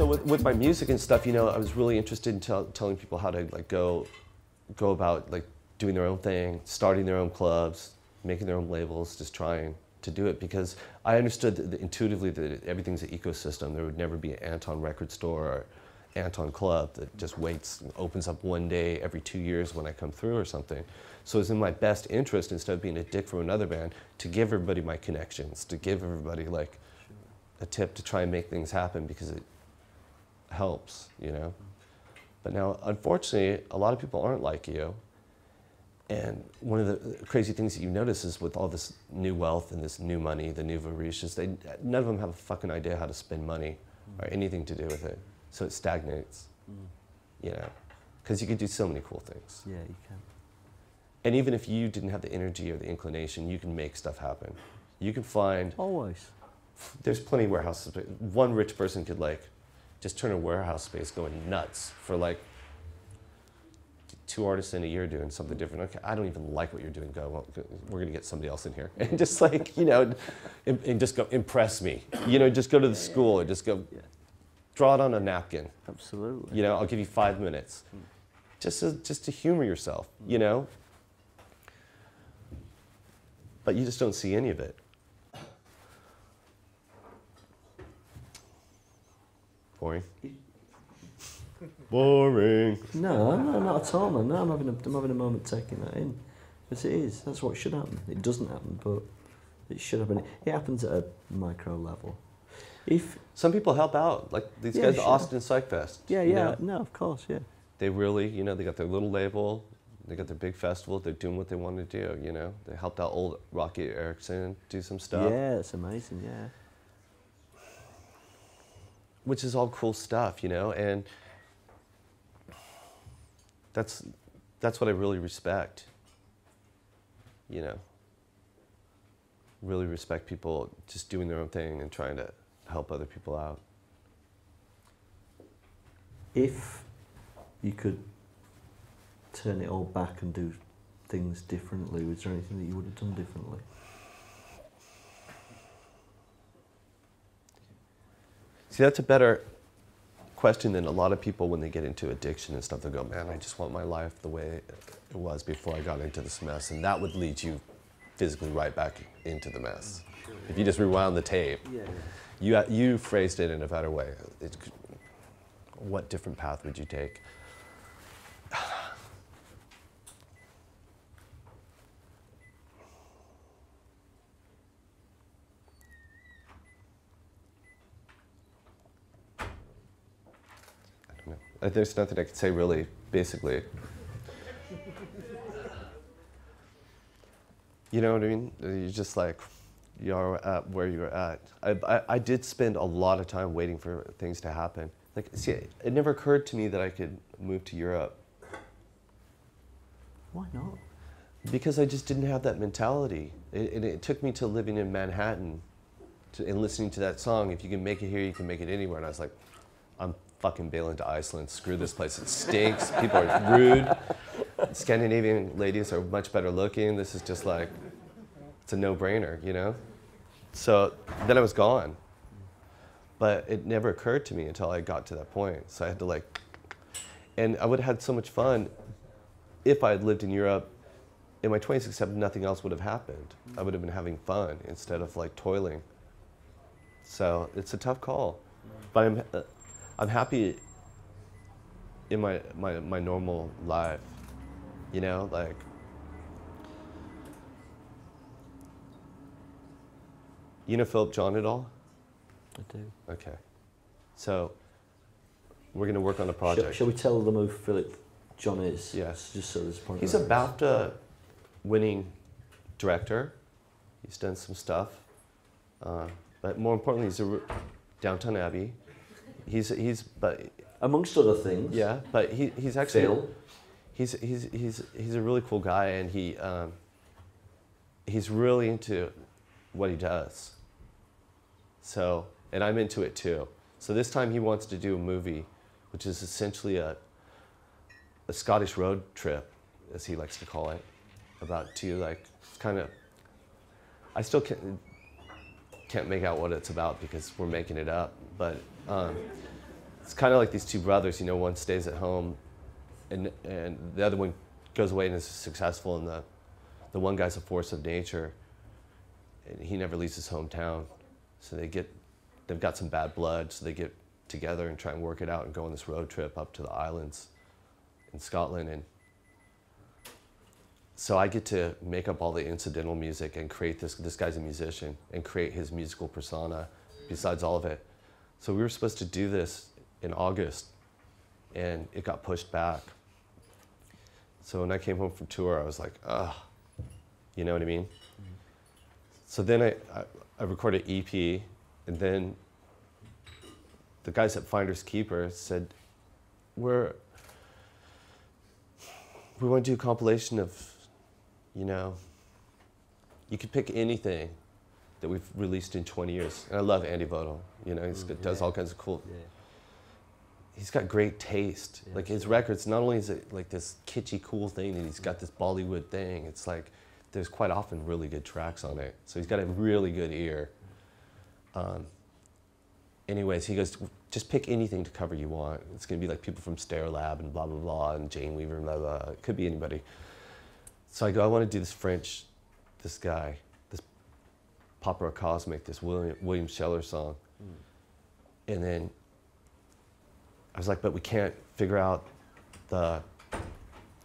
So with my music and stuff, you know, I was really interested in telling people how to like go about like doing their own thing, starting their own clubs, making their own labels, just trying to do it, because I understood that intuitively that everything's an ecosystem. There would never be an Anton record store or Anton club that just waits and opens up one day every 2 years when I come through or something. So it's in my best interest, instead of being a dick from another band, to give everybody my connections, to give everybody like a tip to try and make things happen, because it helps, you know. But now, unfortunately, a lot of people aren't like you. And one of the crazy things that you notice is with all this new wealth and this new money, the new Varishas, none of them have a fucking idea how to spend money or anything to do with it. So it stagnates, you know, because you can do so many cool things. Yeah, you can. And even if you didn't have the energy or the inclination, you can make stuff happen. You can find... Always. There's plenty of warehouses. One rich person could like just turn a warehouse space going nuts for like 2 artists in a year doing something different. Okay, I don't even like what you're doing. Go, well, we're gonna get somebody else in here. And just like, you know, and just go, impress me. You know, just go to the school and just go, draw it on a napkin. Absolutely. You know, I'll give you 5 minutes. Just to humor yourself, you know? But you just don't see any of it. Boring. Boring. No, not at all, man. No, I'm having a moment taking that in. Because it is. That's what should happen. It doesn't happen, but it should happen. It happens at a micro level. If some people help out, like these guys at Austin Psych Fest. Yeah, you yeah. know? No, of course, yeah. They really, you know, they got their little label, they got their big festival, they're doing what they want to do, you know. They helped out old Rocky Erickson do some stuff. Yeah, it's amazing, yeah. Which is all cool stuff, you know, and that's what I really respect, you know. Really respect people just doing their own thing and trying to help other people out. If you could turn it all back and do things differently, was there anything that you would have done differently? See, that's a better question than a lot of people when they get into addiction and stuff. They go, man, I just want my life the way it was before I got into this mess. And that would lead you physically right back into the mess. If you just rewound the tape. You phrased it in a better way. What different path would you take? There's nothing I could say really, basically. You know what I mean? You're just like, you're at where you're at. I did spend a lot of time waiting for things to happen. Like, see, it never occurred to me that I could move to Europe. Why not? Because I just didn't have that mentality. It took me to living in Manhattan and listening to that song, if you can make it here, you can make it anywhere. And I was like, I'm fucking bailing to Iceland. Screw this place. It stinks. People are rude. Scandinavian ladies are much better looking. This is just like, it's a no-brainer, you know? So then I was gone. But it never occurred to me until I got to that point. So I had to like, and I would have had so much fun if I had lived in Europe in my 20s, except nothing else would have happened. I would have been having fun instead of like toiling. So it's a tough call. But I'm happy in my normal life, you know, like. You know Philip John at all? I do. Okay. So we're going to work on a project. Shall we tell them who Philip John is? Yes. Just so there's a point. He's a BAFTA-winning director. He's done some stuff. But more importantly, he's a Downton Abbey. But amongst other things. Yeah, but he's actually Phil. He's a really cool guy, and he's really into what he does. So, and I'm into it too. So this time he wants to do a movie, which is essentially a Scottish road trip, as he likes to call it, about two, like, kind of, I still can't make out what it's about because we're making it up, but it's kind of like these two brothers, you know, one stays at home and the other one goes away and is successful, and the one guy's a force of nature and he never leaves his hometown. So they've got some bad blood, so they get together and try and work it out and go on this road trip up to the islands in Scotland. And so I get to make up all the incidental music and create this guy's a musician, and create his musical persona besides all of it. So we were supposed to do this in August, and it got pushed back. So when I came home from tour, I was like, ugh, you know what I mean? Mm-hmm. So then I recorded an EP, and then the guys at Finders Keepers said, we want to do a compilation of, you know, you could pick anything that we've released in 20 years. And I love Andy Vodal, you know, he does all kinds of cool, he's got great taste. Yeah. Like his records, not only is it like this kitschy cool thing and he's got this Bollywood thing, it's like there's quite often really good tracks on it. So he's got a really good ear. Anyways, he goes, just pick anything to cover you want. It's gonna be like people from Stair Lab and blah, blah, blah, and Jane Weaver and blah, blah. It could be anybody. So I go, I wanna do this guy, this Papa Cosmic, this William Sheller song. And then I was like, but we can't figure out the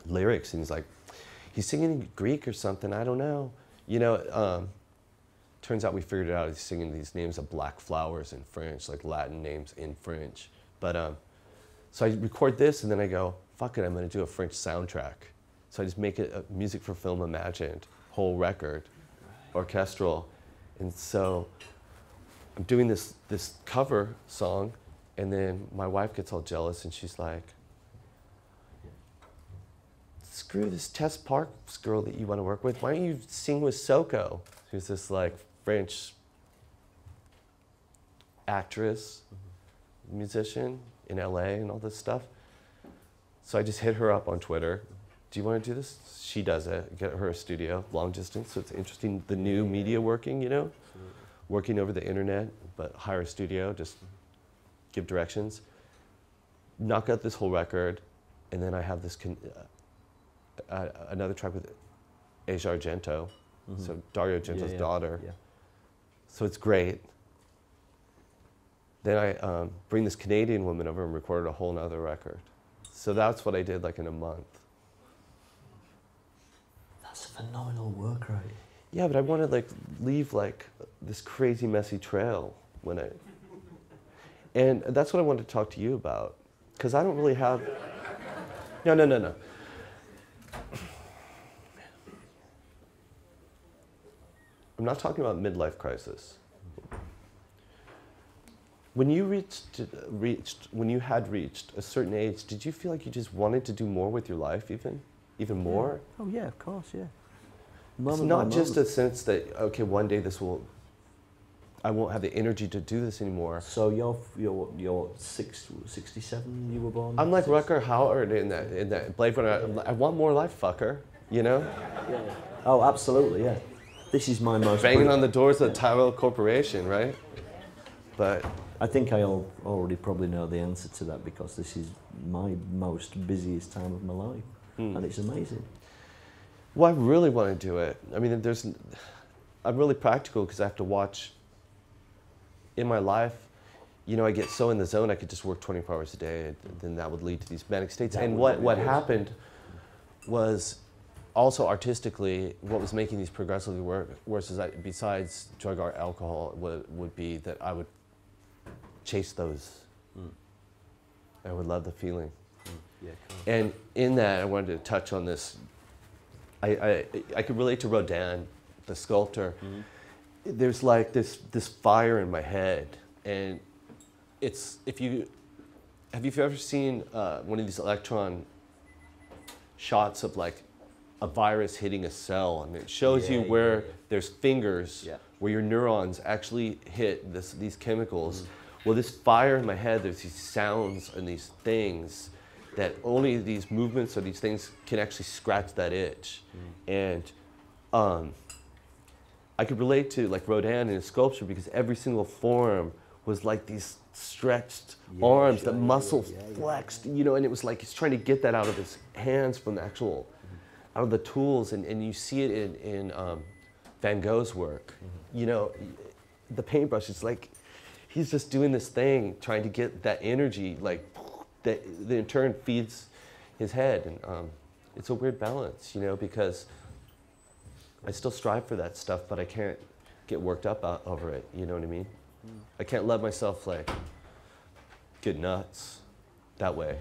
lyrics. And he's like, he's singing in Greek or something, I don't know. You know, turns out we figured it out. He's singing these names of black flowers in French, like Latin names in French. But so I record this, and then I go, fuck it, I'm gonna do a French soundtrack. So I just make it a music for film imagined, whole record, orchestral. And so I'm doing this cover song, and then my wife gets all jealous, and she's like, screw this Tess Parks girl that you want to work with. Why don't you sing with Soko? Who's this like French actress, musician in LA and all this stuff. So I just hit her up on Twitter. Do you want to do this? She does it. Get her a studio, long distance. So it's interesting, the new media working, you know? Working over the internet, but hire a studio, just give directions. Knock out this whole record, and then I have this another track with Asia Argento, so Dario Argento's daughter. Yeah. So it's great. Then I bring this Canadian woman over and recorded a whole nother record. So that's what I did like in a month. That's a phenomenal work rate. Yeah, but I want to like leave like this crazy messy trail and that's what I wanted to talk to you about, because I don't really have. No. I'm not talking about midlife crisis. When you when you had reached a certain age, did you feel like you just wanted to do more with your life, even more? Oh yeah, of course, yeah. It's not just a sense that, okay, one day I won't have the energy to do this anymore. So you're 67, you were born? I'm like Rutger Hauer in that Blade Runner. I want more life, fucker, you know? Yeah. Oh, absolutely, yeah. This is my most... Banging on the doors of the Tyrell Corporation, right? But... I think I already probably know the answer to that, because this is my most busiest time of my life. And it's amazing. Well, I really want to do it. I mean, I'm really practical, because I have to watch in my life. You know, I get so in the zone, I could just work 24 hours a day, and then that would lead to these manic states. And what happened was, also artistically, what was making these progressively worse is that besides drug or alcohol would be that I would chase those. I would love the feeling. Yeah, cool. And in that, I wanted to touch on this. I could relate to Rodin, the sculptor. There's like this fire in my head, and it's have you ever seen one of these electron shots of like a virus hitting a cell, and it shows you where there's fingers where your neurons actually hit these chemicals. Well, this fire in my head, there's these sounds and these things that only these movements or these things can actually scratch that itch. And I could relate to like Rodin in his sculpture, because every single form was like these stretched arms, the muscles flexed, you know, and it was like he's trying to get that out of his hands from the actual, out of the tools, and you see it in Van Gogh's work. You know, the paintbrush, it's like he's just doing this thing, trying to get that energy, like, that in turn feeds his head, and it's a weird balance, you know, because I still strive for that stuff, but I can't get worked up over it, you know what I mean? I can't let myself, like, get nuts that way.